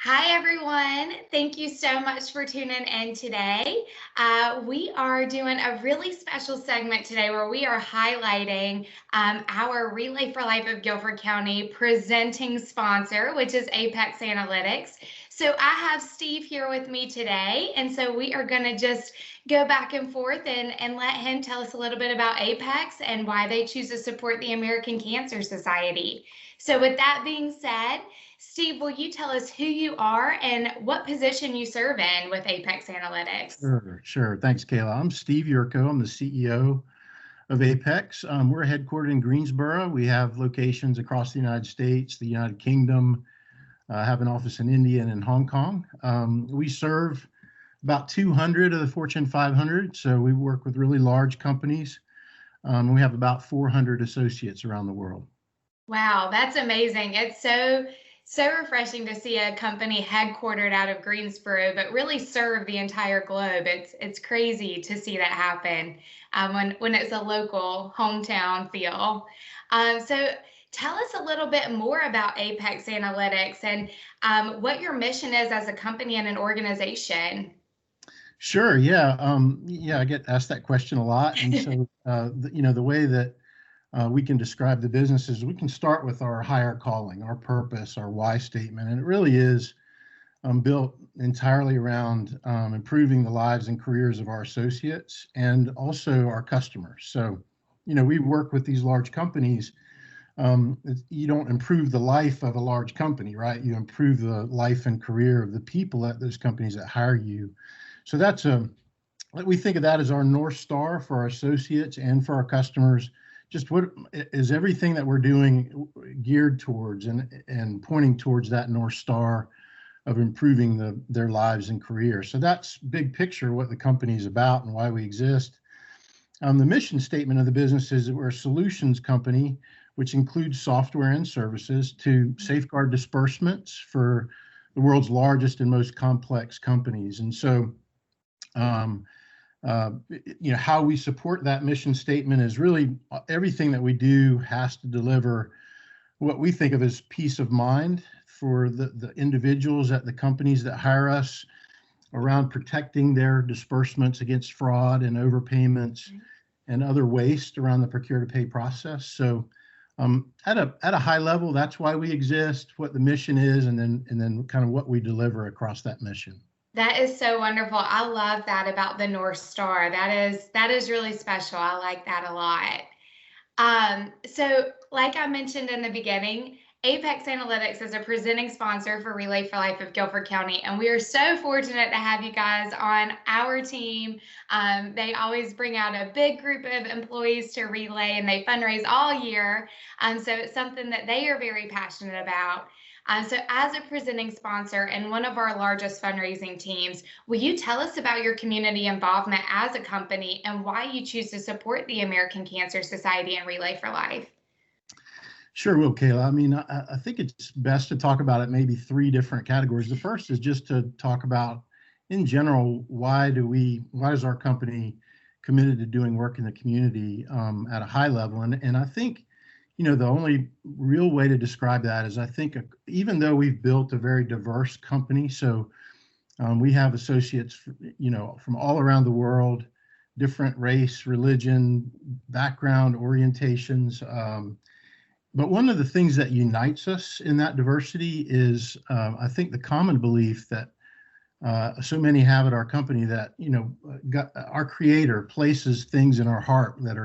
Hi, everyone. Thank you so much for tuning in today. We are doing a really special segment today where we are highlighting our Relay for Life of Guilford County presenting sponsor, which is Apex Analytix. So I have Steve here with me today, and so we are going to just go back and forth and let him tell us a little bit about Apex and why they choose to support the American Cancer Society. So with that being said, Steve, will you tell us who you are and what position you serve in with Apex Analytix? Sure. Thanks, Kayla. I'm Steve Yurko. I'm the CEO of Apex. We're headquartered in Greensboro. We have locations across the United States, the United Kingdom, have an office in India and in Hong Kong. We serve about 200 of the Fortune 500, so we work with really large companies. We have about 400 associates around the world. Wow, that's amazing. It's so refreshing to see a company headquartered out of Greensboro, but really serve the entire globe. It's crazy to see that happen when it's a local hometown feel. So tell us a little bit more about Apex Analytix and what your mission is as a company and an organization. Sure. Yeah. I get asked that question a lot, and so the way that we can describe the businesses, we can start with our higher calling, our purpose, our why statement, and it really is built entirely around improving the lives and careers of our associates and also our customers. So, we work with these large companies. You don't improve the life of a large company, right? You improve the life and career of the people at those companies that hire you. So we think of that as our North Star for our associates and for our customers. Just what is everything that we're doing geared towards and pointing towards that North Star of improving their lives and careers. So that's big picture what the company is about and why we exist. The mission statement of the business is that we're a solutions company, which includes software and services to safeguard disbursements for the world's largest and most complex companies. And so how we support that mission statement is really everything that we do has to deliver what we think of as peace of mind for the individuals at the companies that hire us around protecting their disbursements against fraud and overpayments and other waste around the procure to pay process. So at a high level, that's why we exist, what the mission is, and then kind of what we deliver across that mission. That is so wonderful. I love that about the North Star. That is really special. I like that a lot. So like I mentioned in the beginning, Apex Analytix is a presenting sponsor for Relay for Life of Guilford County, and we are so fortunate to have you guys on our team. They always bring out a big group of employees to Relay, and they fundraise all year. So it's something that they are very passionate about. So as a presenting sponsor and one of our largest fundraising teams, will you tell us about your community involvement as a company and why you choose to support the American Cancer Society and Relay for Life? Sure will, Kayla. I mean, I think it's best to talk about it maybe three different categories. The first is just to talk about, in general, why is our company committed to doing work in the community at a high level? And I think, the only real way to describe that is I think even though we've built a very diverse company, so we have associates, from all around the world, different race, religion, background, orientations. But one of the things that unites us in that diversity is, I think, the common belief that so many have at our company that, our Creator places things in our heart that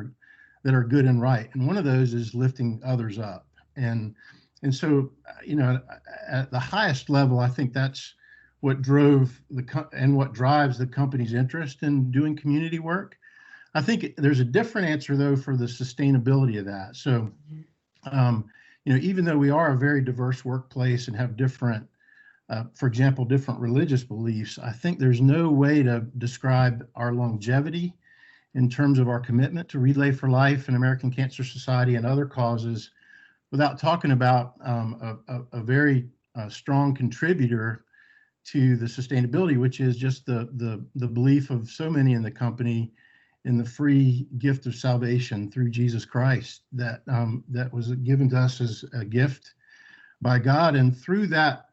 are good and right. And one of those is lifting others up. And so, at the highest level, I think that's what drove what drives the company's interest in doing community work. I think there's a different answer, though, for the sustainability of that. So, even though we are a very diverse workplace and have different, for example, different religious beliefs, I think there's no way to describe our longevity in terms of our commitment to Relay for Life and American Cancer Society and other causes without talking about a very strong contributor to the sustainability, which is just the belief of so many in the company in the free gift of salvation through Jesus Christ that was given to us as a gift by God. And through that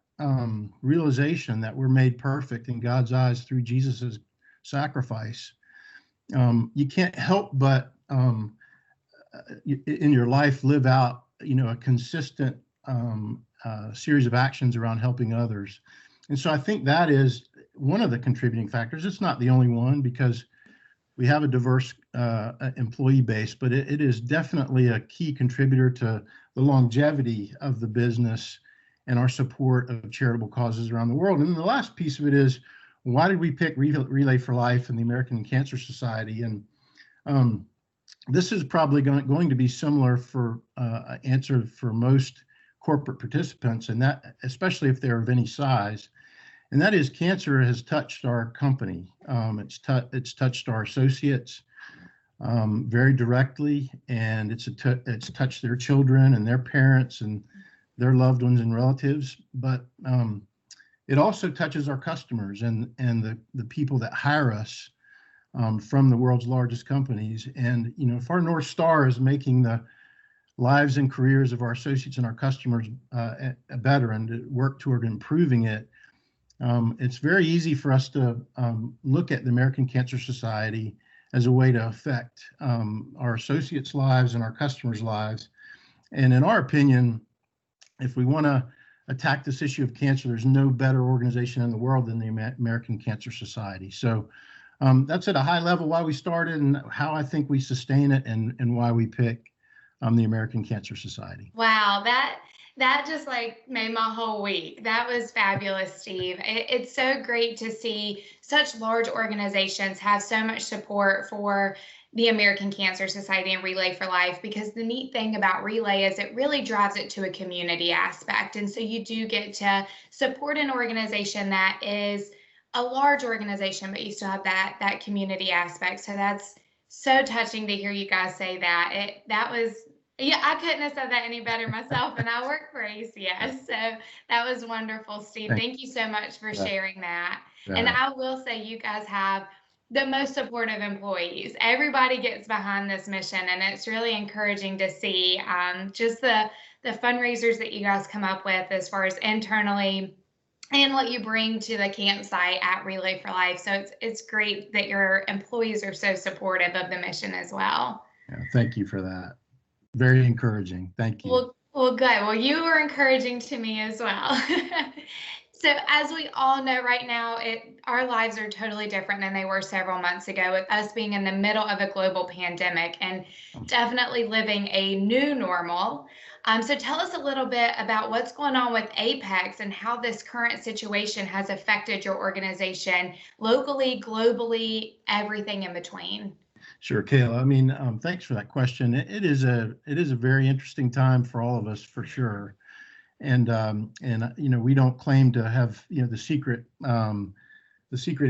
realization that we're made perfect in God's eyes through Jesus's sacrifice, you can't help but in your life live out, a consistent series of actions around helping others. And so I think that is one of the contributing factors. It's not the only one, because we have a diverse employee base, but it is definitely a key contributor to the longevity of the business and our support of charitable causes around the world. And the last piece of it is, why did we pick Relay for Life and the American Cancer Society? And this is probably going to be similar for answer for most corporate participants, and that especially if they're of any size. And that is, cancer has touched our company. It's touched our associates very directly, and it's touched their children and their parents and their loved ones and relatives. But it also touches our customers and the people that hire us from the world's largest companies. And if our North Star is making the lives and careers of our associates and our customers better, and to work toward improving it, it's very easy for us to look at the American Cancer Society as a way to affect our associates' lives and our customers' lives. And in our opinion, if we want to attack this issue of cancer, there's no better organization in the world than the American Cancer Society. So that's at a high level why we started and how I think we sustain it, and why we pick the American Cancer Society. Wow, that just like made my whole week. That was fabulous, Steve. It's so great to see such large organizations have so much support for the American Cancer Society and Relay for Life, because the neat thing about Relay is it really drives it to a community aspect. And so you do get to support an organization that is a large organization, but you still have that community aspect. So that's so touching to hear you guys say that. Yeah, I couldn't have said that any better myself, and I work for ACS. So that was wonderful, Steve. Thank you so much for sharing that. And I will say, you guys have the most supportive employees. Everybody gets behind this mission, and it's really encouraging to see just the fundraisers that you guys come up with as far as internally, and what you bring to the campsite at Relay for Life. So it's great that your employees are so supportive of the mission as well. Yeah, thank you for that. Very encouraging. Thank you. Well, good. Well, you were encouraging to me as well. So as we all know right now, our lives are totally different than they were several months ago, with us being in the middle of a global pandemic and definitely living a new normal. So tell us a little bit about what's going on with Apex and how this current situation has affected your organization locally, globally, everything in between. Sure, Kayla. I mean, thanks for that question. It is a very interesting time for all of us, for sure. And we don't claim to have the secret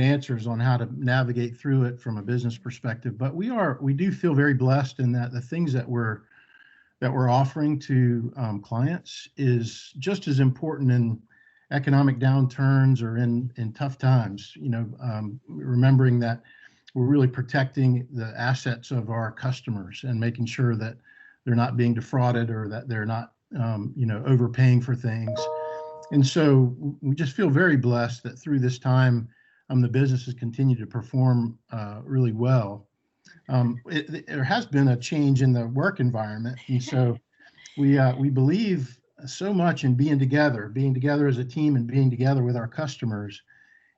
answers on how to navigate through it from a business perspective. But we do feel very blessed in that the things that we're offering to clients is just as important in economic downturns or in tough times. Remembering that we're really protecting the assets of our customers and making sure that they're not being defrauded, or that they're not, overpaying for things. And so we just feel very blessed that through this time, the business has continued to perform really well. There has been a change in the work environment, and so we believe so much in being together as a team and being together with our customers.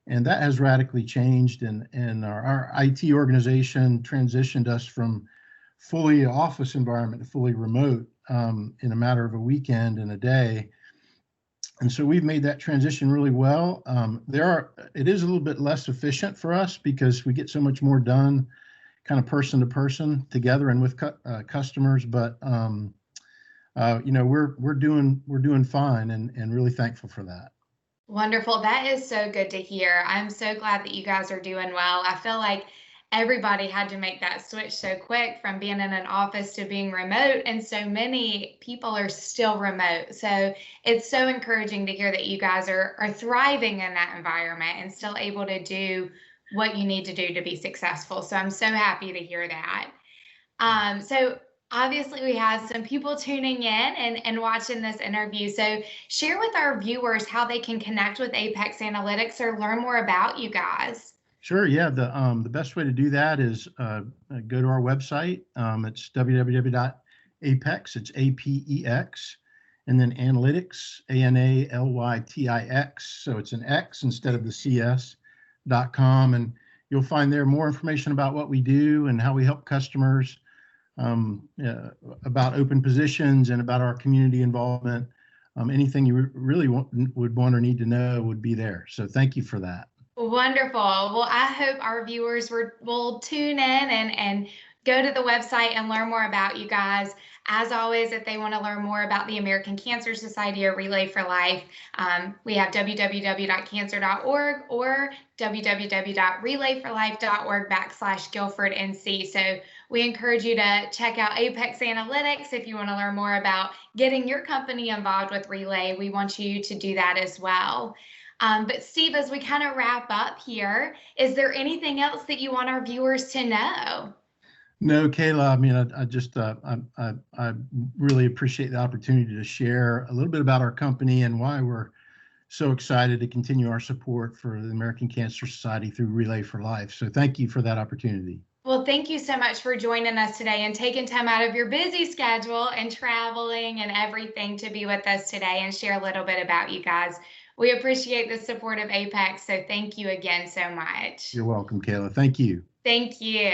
And that has radically changed, and our IT organization transitioned us from fully office environment to fully remote in a matter of a weekend and a day. And so we've made that transition really well. It is a little bit less efficient for us because we get so much more done kind of person to person together and with customers, but we're doing fine, and really thankful for that. Wonderful. That is so good to hear. I'm so glad that you guys are doing well. I feel like everybody had to make that switch so quick from being in an office to being remote, and so many people are still remote. So it's so encouraging to hear that you guys are thriving in that environment and still able to do what you need to do to be successful. So I'm so happy to hear that. So Obviously, we have some people tuning in and watching this interview. So share with our viewers how they can connect with Apex Analytics or learn more about you guys. Sure. Yeah. The best way to do that is go to our website. It's www.apex. It's APEX, and then Analytix, Analytix. So it's an X instead of the CS.com, and you'll find there more information about what we do and how we help customers, about open positions and about our community involvement. Anything you really would want or need to know would be there. So thank you for that. Wonderful. Well, I hope our viewers will tune in and go to the website and learn more about you guys. As always, if they want to learn more about the American Cancer Society or Relay for Life, we have www.cancer.org or www.relayforlife.org/GuilfordNC. So we encourage you to check out Apex Analytics if you want to learn more about getting your company involved with Relay. We want you to do that as well. But Steve, as we kind of wrap up here, is there anything else that you want our viewers to know? No, Kayla. I mean, I just I really appreciate the opportunity to share a little bit about our company and why we're so excited to continue our support for the American Cancer Society through Relay for Life. So thank you for that opportunity. Well, thank you so much for joining us today and taking time out of your busy schedule and traveling and everything to be with us today and share a little bit about you guys. We appreciate the support of Apex, so thank you again so much. You're welcome, Kayla. Thank you. Thank you.